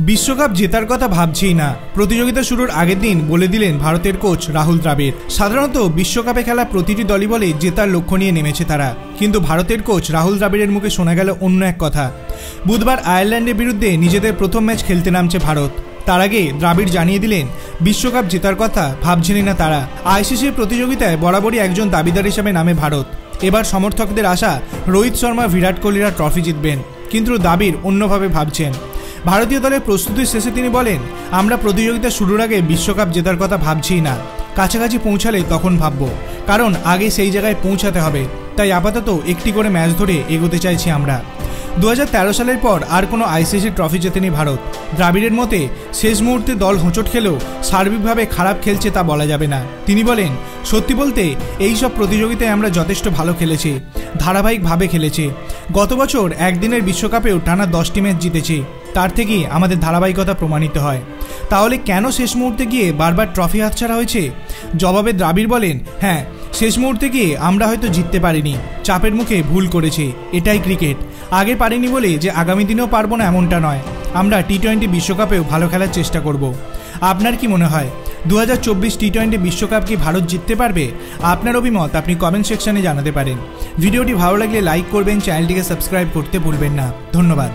বিশ্বকাপ জেতার কথা ভাবছেই না। প্রতিযোগিতা শুরুর আগের দিন বলে দিলেন ভারতের কোচ রাহুল দ্রাবিড়। সাধারণত বিশ্বকাপে খেলা প্রতিটি দলই বলে জেতার লক্ষ্য নিয়ে নেমেছে তারা, কিন্তু ভারতের কোচ রাহুল দ্রাবিড়ের মুখে শোনা গেল অন্য এক কথা। বুধবার আয়ারল্যান্ডের বিরুদ্ধে নিজেদের প্রথম ম্যাচ খেলতে নামছে ভারত। তার আগে দ্রাবিড় জানিয়ে দিলেন বিশ্বকাপ জেতার কথা ভাবছেনই না তারা। আইসিসির প্রতিযোগিতায় বরাবরই একজন দাবিদার হিসেবে নামে ভারত। এবার সমর্থকদের আশা রোহিত শর্মা, বিরাট কোহলিরা ট্রফি জিতবেন, কিন্তু দ্রাবিড় অন্যভাবে ভাবছেন। ভারতীয় দলের প্রস্তুতির শেষে তিনি বলেন, আমরা প্রতিযোগিতা শুরুর আগে বিশ্বকাপ জেতার কথা ভাবছিই না, কাছাকাছি পৌঁছালে তখন ভাববো, কারণ আগে সেই জায়গায় পৌঁছাতে হবে। তাই আপাতত একটি করে ম্যাচ ধরে এগোতে চাইছি আমরা। 2013 সালের পর আর কোনো আইসিসি ট্রফি জেতেনি ভারত। দ্রাবিড়ের মতে শেষ মুহূর্তে দল হোঁচট খেলেও সার্বিকভাবে খারাপ খেলছে তা বলা যাবে না। তিনি বলেন, সত্যি বলতে এই সব প্রতিযোগিতায় আমরা যথেষ্ট ভালো খেলেছি, ধারাবাহিকভাবে খেলেছি। গত বছর একদিনের বিশ্বকাপেও টানা 10টি ম্যাচ জিতেছি, তার থেকেই আমাদের ধারাবাহিকতা প্রমাণিত হয়। তাহলে কেন শেষ মুহূর্তে গিয়ে বারবার ট্রফি হাতছাড়া হয়েছে? জবাবে দ্রাবিড় বলেন, হ্যাঁ, শেষ মুহূর্তে গিয়ে আমরা হয়তো জিততে পারিনি, চাপের মুখে ভুল করেছি, এটাই ক্রিকেট। আগে পারিনি বলে যে আগামী দিনেও পারবো না এমনটা নয়। আমরা টি-20 বিশ্বকাপেও ভালো খেলার চেষ্টা করব। আপনার কি মনে হয় 2024 টি-20 বিশ্বকাপ কি ভারত জিততে পারবে? আপনার অভিমত আপনি কমেন্ট সেকশনে জানাতে পারেন। ভিডিওটি ভালো লাগলে লাইক করবেন, চ্যানেলটিকে সাবস্ক্রাইব করতে ভুলবেন না। ধন্যবাদ।